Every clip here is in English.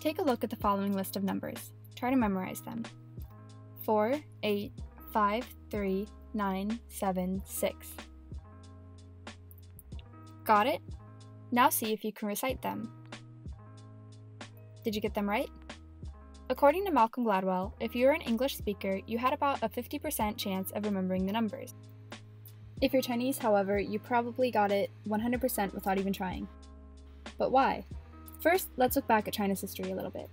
Take a look at the following list of numbers. Try to memorize them. 4, 8, 5, 3, 9, 7, 6. Got it? Now see if you can recite them. Did you get them right? According to Malcolm Gladwell, if you were an English speaker, you had about a 50% chance of remembering the numbers. If you're Chinese, however, you probably got it 100% without even trying. But why? First, let's look back at China's history a little bit.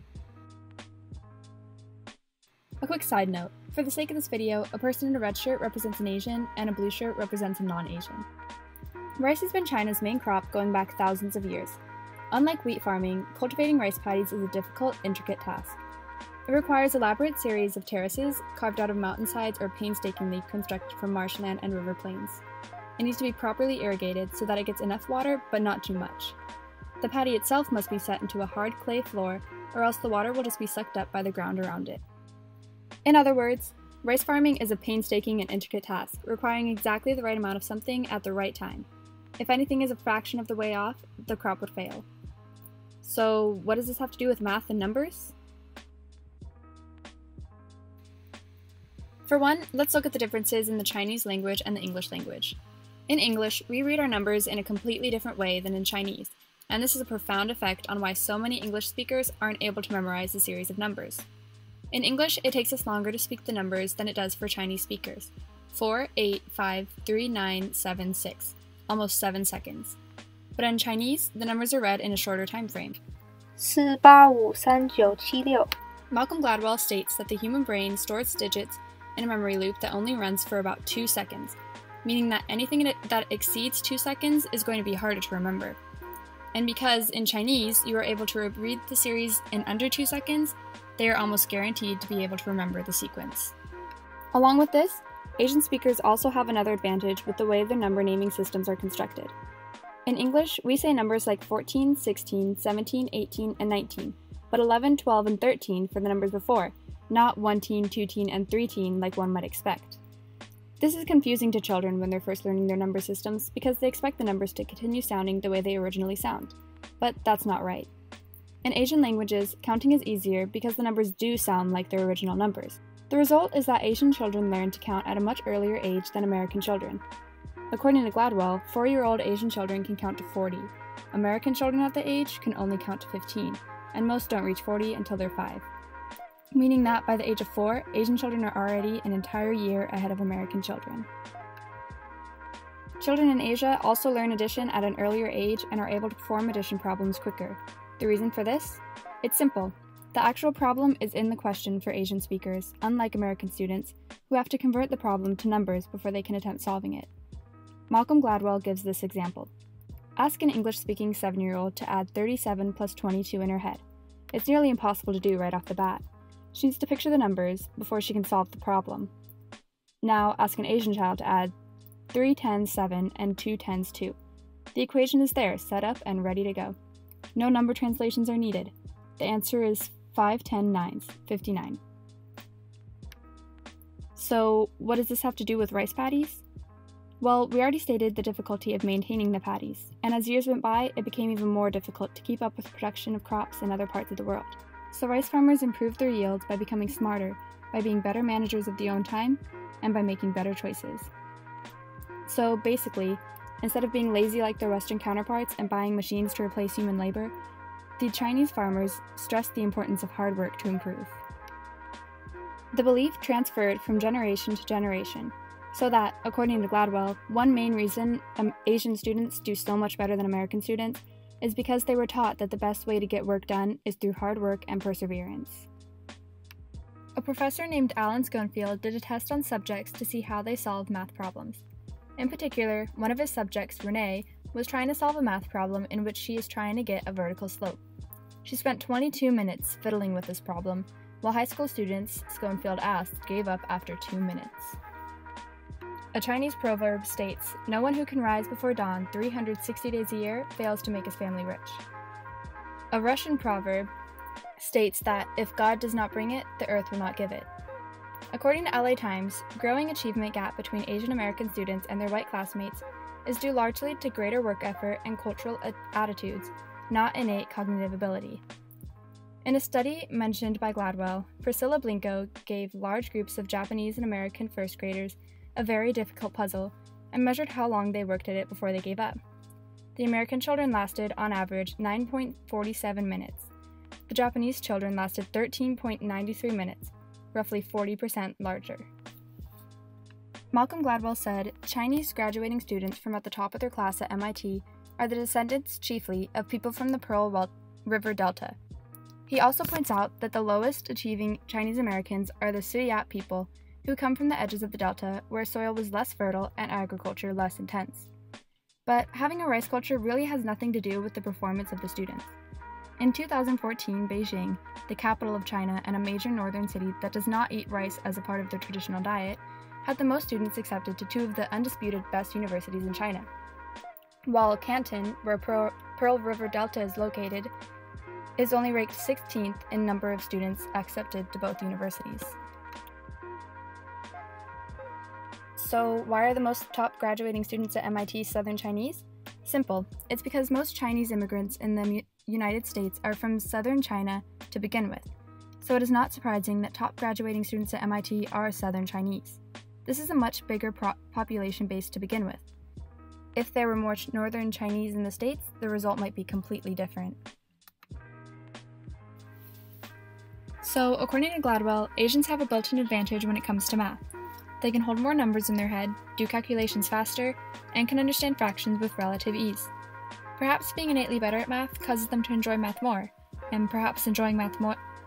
A quick side note, for the sake of this video, a person in a red shirt represents an Asian and a blue shirt represents a non-Asian. Rice has been China's main crop going back thousands of years. Unlike wheat farming, cultivating rice paddies is a difficult, intricate task. It requires an elaborate series of terraces carved out of mountainsides or painstakingly constructed from marshland and river plains. It needs to be properly irrigated so that it gets enough water but not too much. The paddy itself must be set into a hard clay floor, or else the water will just be sucked up by the ground around it. In other words, rice farming is a painstaking and intricate task, requiring exactly the right amount of something at the right time. If anything is a fraction of the way off, the crop would fail. So, what does this have to do with math and numbers? For one, let's look at the differences in the Chinese language and the English language. In English, we read our numbers in a completely different way than in Chinese, and this has a profound effect on why so many English speakers aren't able to memorize a series of numbers. In English, it takes us longer to speak the numbers than it does for Chinese speakers. 4, 8, 5, 3, 9, 7, 6. Almost 7 seconds. But in Chinese, the numbers are read in a shorter time frame. 4, 8, 5, 3, 9, 7, 6. Malcolm Gladwell states that the human brain stores digits in a memory loop that only runs for about 2 seconds, meaning that anything that exceeds 2 seconds is going to be harder to remember. And because in Chinese you are able to read the series in under 2 seconds, they are almost guaranteed to be able to remember the sequence. Along with this, Asian speakers also have another advantage with the way their number naming systems are constructed. In English, we say numbers like 14, 16, 17, 18, and 19, but 11, 12, and 13 for the numbers before, not 1-teen, 2-teen, and 3-teen like one might expect. This is confusing to children when they're first learning their number systems because they expect the numbers to continue sounding the way they originally sound. But that's not right. In Asian languages, counting is easier because the numbers do sound like their original numbers. The result is that Asian children learn to count at a much earlier age than American children. According to Gladwell, 4-year-old Asian children can count to 40. American children at that age can only count to 15, and most don't reach 40 until they're 5. Meaning that by the age of 4, Asian children are already an entire year ahead of American children. Children in Asia also learn addition at an earlier age and are able to perform addition problems quicker. The reason for this? It's simple. The actual problem is in the question for Asian speakers, unlike American students, who have to convert the problem to numbers before they can attempt solving it. Malcolm Gladwell gives this example. Ask an English-speaking 7-year-old to add 37 plus 22 in her head. It's nearly impossible to do right off the bat. She needs to picture the numbers before she can solve the problem. Now, ask an Asian child to add 3 10s 7 and 2 10s 2. The equation is there, set up and ready to go. No number translations are needed. The answer is 5 10 9s, 59. So, what does this have to do with rice paddies? Well, we already stated the difficulty of maintaining the paddies, and as years went by, it became even more difficult to keep up with production of crops in other parts of the world. So rice farmers improved their yields by becoming smarter, by being better managers of their own time, and by making better choices. So basically, instead of being lazy like their Western counterparts and buying machines to replace human labor, the Chinese farmers stressed the importance of hard work to improve. The belief transferred from generation to generation, so that, according to Gladwell, one main reason Asian students do so much better than American students is because they were taught that the best way to get work done is through hard work and perseverance. A professor named Alan Schoenfield did a test on subjects to see how they solve math problems. In particular, one of his subjects, Renee, was trying to solve a math problem in which she is trying to get a vertical slope. She spent 22 minutes fiddling with this problem, while high school students, Schoenfield asked, gave up after 2 minutes. A Chinese proverb states, "No one who can rise before dawn 360 days a year fails to make his family rich." A Russian proverb states that, "If God does not bring it, the earth will not give it." According to LA Times, growing achievement gap between Asian American students and their white classmates is due largely to greater work effort and cultural attitudes, not innate cognitive ability. In a study mentioned by Gladwell, Priscilla Blinko gave large groups of Japanese and American first graders a very difficult puzzle and measured how long they worked at it before they gave up. The American children lasted, on average, 9.47 minutes. The Japanese children lasted 13.93 minutes, roughly 40% larger. Malcolm Gladwell said, Chinese graduating students from at the top of their class at MIT are the descendants chiefly of people from the Pearl River Delta. He also points out that the lowest achieving Chinese Americans are the Suyat people who come from the edges of the Delta where soil was less fertile and agriculture less intense. But having a rice culture really has nothing to do with the performance of the students. In 2014, Beijing, the capital of China and a major northern city that does not eat rice as a part of their traditional diet, had the most students accepted to two of the undisputed best universities in China. While Canton, where Pearl River Delta is located, is only ranked 16th in number of students accepted to both universities. So why are the most top graduating students at MIT Southern Chinese? Simple. It's because most Chinese immigrants in the United States are from Southern China to begin with. So it is not surprising that top graduating students at MIT are Southern Chinese. This is a much bigger population base to begin with. If there were more Northern Chinese in the States, the result might be completely different. So, according to Gladwell, Asians have a built-in advantage when it comes to math. They can hold more numbers in their head, do calculations faster, and can understand fractions with relative ease. Perhaps being innately better at math causes them to enjoy math more, and perhaps enjoying math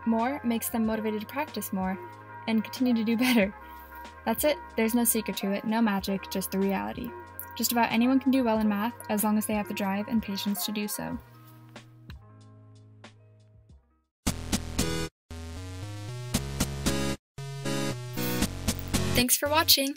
more makes them motivated to practice more and continue to do better. That's it. There's no secret to it, no magic, just the reality. Just about anyone can do well in math as long as they have the drive and patience to do so. Thanks for watching!